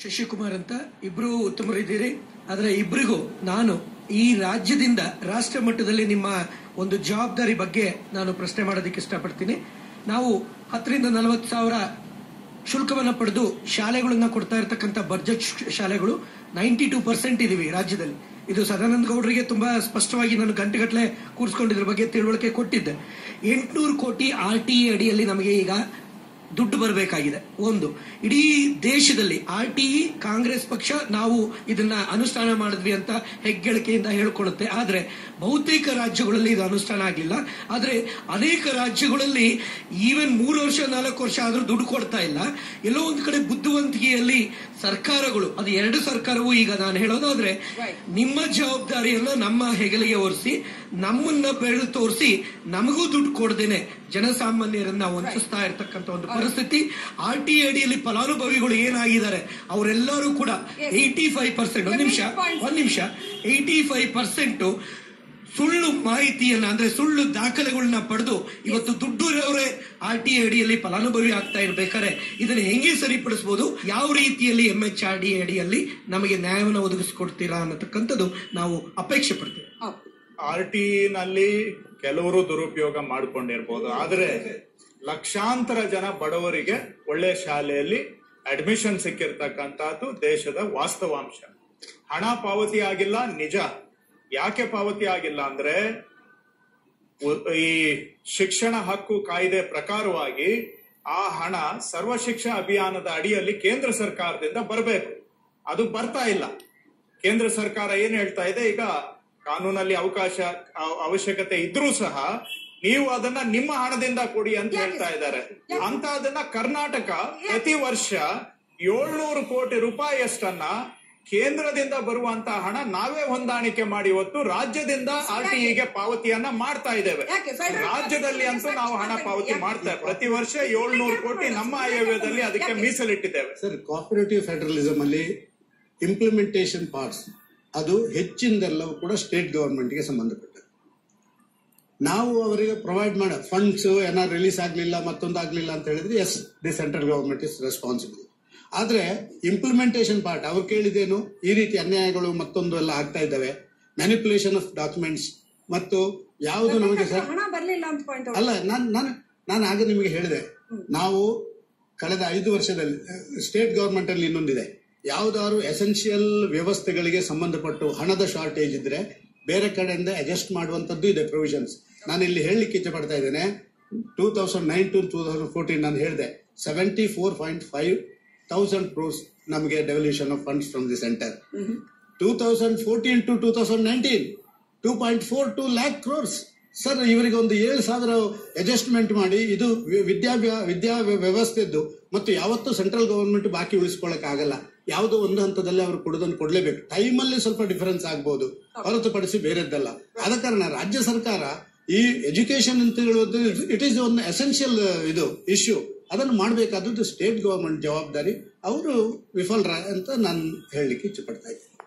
ಶಶಿಕುಮಾರ್ ಅಂತ ಇಬ್ರು ಉತ್ತಮರಿದ್ದೀರಿ. ಆದರೆ ಇಬ್ಬರಿಗೂ ನಾನು ಈ ರಾಜ್ಯದಿಂದ ರಾಷ್ಟ್ರ ಮಟ್ಟದಲ್ಲಿ ನಿಮ್ಮ ಒಂದು ಜವಾಬ್ದಾರಿ ಬಗ್ಗೆ ನಾನು ಪ್ರಶ್ನೆ ಮಾಡೋದಕ್ಕೆ ಇಷ್ಟಪಡ್ತೀನಿ. ನಾವು 10 ರಿಂದ 40 ಸಾವಿರ ಶುಲ್ಕವನ್ನ ಪಡೆದು ಶಾಲೆಗಳನ್ನ ಕೊಡ್ತಾ ಇರತಕ್ಕಂಥ ಬಜೆಟ್ ಶಾಲೆಗಳು 92% ಇದೀವಿ ರಾಜ್ಯದಲ್ಲಿ. ಇದು ಸದಾನಂದ ಗೌಡರಿಗೆ ತುಂಬಾ ಸ್ಪಷ್ಟವಾಗಿ ನಾನು ಗಂಟೆಗಟ್ಟಲೆ ಕೂರಿಸ್ಕೊಂಡಿದ್ರ ಬಗ್ಗೆ ತಿಳುವಳಿಕೆ ಕೊಟ್ಟಿದ್ದೆ. 800 ಕೋಟಿ RTE ಅಡಿಯಲ್ಲಿ ನಮಗೆ ಈಗ ದುಡ್ಡು ಬರಬೇಕಾಗಿದೆ. ಒಂದು ಇಡೀ ದೇಶದಲ್ಲಿ RTE ಕಾಂಗ್ರೆಸ್ ಪಕ್ಷ ನಾವು ಇದನ್ನ ಅನುಷ್ಠಾನ ಮಾಡಿದ್ವಿ ಅಂತ ಹೆಗ್ಗಳಿಕೆಯಿಂದ ಹೇಳ್ಕೊಳ್ಳುತ್ತೆ. ಆದ್ರೆ ಬಹುತೇಕ ರಾಜ್ಯಗಳಲ್ಲಿ ಇದು ಅನುಷ್ಠಾನ ಆಗಲಿಲ್ಲ. ಆದ್ರೆ ಅನೇಕ ರಾಜ್ಯಗಳಲ್ಲಿ ಈವನ್ 3 ವರ್ಷ 4 ವರ್ಷ ಆದ್ರೂ ದುಡ್ಡು ಕೊಡ್ತಾ ಇಲ್ಲ. ಎಲ್ಲೋ ಒಂದು ಕಡೆ ಬುದ್ಧಿವಂತಿಕೆಯಲ್ಲಿ ಸರ್ಕಾರಗಳು, ಅದು 2 ಸರ್ಕಾರವೂ ಈಗ ನಾನು ಹೇಳೋದಾದ್ರೆ ನಿಮ್ಮ ಜವಾಬ್ದಾರಿಯನ್ನ ನಮ್ಮ ಹೆಗಲಿಗೆ ಹೊರಿಸಿ ನಮ್ಮನ್ನ ಬೆರಳು ತೋರಿಸಿ ನಮಗೂ ದುಡ್ಡು ಕೊಡದೇನೆ ಜನಸಾಮಾನ್ಯರನ್ನ ವಂಚಿಸ್ತಾ ಇರ್ತಕ್ಕಂಥ ಒಂದು ಪರಿಸ್ಥಿತಿ. RTE ಅಡಿಯಲ್ಲಿ ಫಲಾನುಭವಿಗಳು ಏನಾಗಿದ್ದಾರೆ ಅವರೆಲ್ಲರೂ ಕೂಡ 85%, ಒಂದ್ ನಿಮಿಷ 85% ಸುಳ್ಳು ಮಾಹಿತಿಯನ್ನ ಅಂದ್ರೆ ಸುಳ್ಳು ದಾಖಲೆಗಳನ್ನ ಪಡೆದು ಇವತ್ತು ದುಡ್ಡು ಇರೋರೇ RTE ಅಡಿಯಲ್ಲಿ ಫಲಾನುಭವಿ ಆಗ್ತಾ ಇರ್ಬೇಕಾದ್ರೆ ಇದನ್ನ ಹೆಂಗೆ ಸರಿಪಡಿಸಬಹುದು, ಯಾವ ರೀತಿಯಲ್ಲಿ MHRD ಅಡಿಯಲ್ಲಿ ನಮಗೆ ನ್ಯಾಯವನ್ನು ಒದಗಿಸಿಕೊಡ್ತೀರಾ ಅನ್ನತಕ್ಕಂಥದ್ದು ನಾವು ಅಪೇಕ್ಷೆ ಪಡ್ತೀವಿ. RTE ನಲ್ಲಿ ಕೆಲವರು ದುರುಪಯೋಗ ಮಾಡಿಕೊಂಡಿರ್ಬೋದು, ಆದ್ರೆ ಲಕ್ಷಾಂತರ ಜನ ಬಡವರಿಗೆ ಒಳ್ಳೆ ಶಾಲೆಯಲ್ಲಿ ಅಡ್ಮಿಷನ್ ಸಿಕ್ಕಿರ್ತಕ್ಕಂಥದ್ದು ದೇಶದ ವಾಸ್ತವಾಂಶ. ಹಣ ಪಾವತಿ ಆಗಿಲ್ಲ, ನಿಜ. ಯಾಕೆ ಪಾವತಿ ಆಗಿಲ್ಲ ಅಂದ್ರೆ ಈ ಶಿಕ್ಷಣ ಹಕ್ಕು ಕಾಯ್ದೆ ಪ್ರಕಾರವಾಗಿ ಆ ಹಣ ಸರ್ವ ಶಿಕ್ಷಣ ಅಭಿಯಾನದ ಅಡಿಯಲ್ಲಿ ಕೇಂದ್ರ ಸರ್ಕಾರದಿಂದ ಬರಬೇಕು. ಅದು ಬರ್ತಾ ಇಲ್ಲ. ಕೇಂದ್ರ ಸರ್ಕಾರ ಏನ್ ಹೇಳ್ತಾ ಇದೆ, ಈಗ ಕಾನೂನಲ್ಲಿ ಅವಶ್ಯಕತೆ ಇದ್ರೂ ಸಹ ನೀವು ಅದನ್ನ ನಿಮ್ಮ ಹಣದಿಂದ ಕೊಡಿ ಅಂತ ಹೇಳ್ತಾ ಇದ್ದಾರೆ. ಅಂತ ಅದನ್ನ ಕರ್ನಾಟಕ ಪ್ರತಿ ವರ್ಷ 700 ಕೋಟಿ ರೂಪಾಯಿಯಷ್ಟನ್ನ ಕೇಂದ್ರದಿಂದ ಬರುವಂತಹ ಹಣ ನಾವೇ ಹೊಂದಾಣಿಕೆ ಮಾಡಿ ಇವತ್ತು ರಾಜ್ಯದಿಂದ RTEಗೆ ಪಾವತಿಯನ್ನ ಮಾಡ್ತಾ ಇದ್ದೇವೆ. ರಾಜ್ಯದಲ್ಲಿ ಅಂತೂ ನಾವು ಹಣ ಪಾವತಿ ಮಾಡ್ತೇವೆ. ಪ್ರತಿ ವರ್ಷ 700 ಕೋಟಿ ನಮ್ಮ ಆಯವ್ಯಯದಲ್ಲಿ ಅದಕ್ಕೆ ಮೀಸಲಿಟ್ಟಿದ್ದೇವೆ. ಸರ್, ಕೋಆಪರೇಟಿವ್ ಫೆಡರಲಿಸಮ್ ಅಲ್ಲಿ ಇಂಪ್ಲಿಮೆಂಟೇಷನ್ ಪಾರ್ಟ್ಸ್ ಅದು ಹೆಚ್ಚಿನದೆಲ್ಲವೂ ಕೂಡ ಸ್ಟೇಟ್ ಗವರ್ಮೆಂಟ್ಗೆ ಸಂಬಂಧಪಟ್ಟ. ನಾವು ಅವರಿಗೆ ಪ್ರೊವೈಡ್ ಮಾಡೋ ಫಂಡ್ಸ್ ಏನಾದ್ರು ರಿಲೀಸ್ ಆಗ್ಲಿಲ್ಲ, ಮತ್ತೊಂದಾಗ್ಲಿಲ್ಲ ಅಂತ ಹೇಳಿದ್ರೆ yes, the central government is responsible. ಆದ್ರೆ ಇಂಪ್ಲಿಮೆಂಟೇಷನ್ ಪಾರ್ಟ್ ಅವ್ರು ಕೇಳಿದೇನು, ಈ ರೀತಿ ಅನ್ಯಾಯಗಳು ಮತ್ತೊಂದು ಎಲ್ಲ ಆಗ್ತಾ ಇದ್ದಾವೆ, ಮ್ಯಾನಿಪುಲೇಷನ್ ಆಫ್ ಡಾಕ್ಯುಮೆಂಟ್ಸ್ ಮತ್ತು ಯಾವುದು ನಮಗೆ ಸರ್ ಅಲ್ಲ. ನಾನು ಆಗ ನಿಮಗೆ ಹೇಳಿದೆ, ನಾವು ಕಳೆದ 5 ವರ್ಷದಲ್ಲಿ ಸ್ಟೇಟ್ ಗವರ್ಮೆಂಟ್ ಅಲ್ಲಿ ಇನ್ನೊಂದಿದೆ, ಯಾವ್ದಾದ್ರು ಎಸೆನ್ಷಿಯಲ್ ವ್ಯವಸ್ಥೆಗಳಿಗೆ ಸಂಬಂಧಪಟ್ಟು ಹಣದ ಶಾರ್ಟೇಜ್ ಇದ್ರೆ ಬೇರೆ ಕಡೆಯಿಂದ ಅಡ್ಜಸ್ಟ್ ಮಾಡುವಂತದ್ದು ಇದೆ ಪ್ರೊವಿಷನ್ಸ್. ನಾನು ಇಲ್ಲಿ ಹೇಳಲಿಕ್ಕೆ ಇಚ್ಛೆ ಪಡ್ತಾ ಇದ್ದೇನೆ. 2009-2014 ನಾನು ಹೇಳಿದೆ 74.5 thousand crores ನಮಗೆ devolution of funds from the centre. 2014 to 2019 2.42 lakh crores. Sir, ಇವರಿಗೆ ಒಂದು 7,000 ಅಡ್ಜಸ್ಟ್ಮೆಂಟ್ ಮಾಡಿ ಇದು ವಿದ್ಯಾ ವ್ಯವಸ್ಥೆದ್ದು ಮತ್ತು ಯಾವತ್ತೂ ಸೆಂಟ್ರಲ್ ಗವರ್ಮೆಂಟ್ ಬಾಕಿ ಉಳಿಸ್ಕೊಳ್ಳಕ್ ಆಗಲ್ಲ. ಯಾವುದೋ ಒಂದು ಹಂತದಲ್ಲಿ ಅವರು ಕೊಡೋದನ್ನು ಕೊಡ್ಲೇಬೇಕು. ಟೈಮಲ್ಲಿ ಸ್ವಲ್ಪ ಡಿಫರೆನ್ಸ್ ಆಗ್ಬಹುದು, ಹೊರತುಪಡಿಸಿ ಬೇರೆದ್ದಲ್ಲ. ಆದ ಕಾರಣ ರಾಜ್ಯ ಸರ್ಕಾರ ಈ ಎಜುಕೇಶನ್ ಅಂತ ಹೇಳುವುದು ಇಟ್ ಈಸ್ ಒಂದು ಎಸೆನ್ಷಿಯಲ್ ಇದು ಇಶ್ಯೂ. ಅದನ್ನು ಮಾಡಬೇಕಾದದ್ದು ಸ್ಟೇಟ್ ಗವರ್ಮೆಂಟ್ ಜವಾಬ್ದಾರಿ. ಅವರು ವಿಫಲರ ಅಂತ ನಾನು ಹೇಳಲಿಕ್ಕೆ ಇಚ್ಛೆ ಪಡ್ತಾ ಇದ್ದೀನಿ.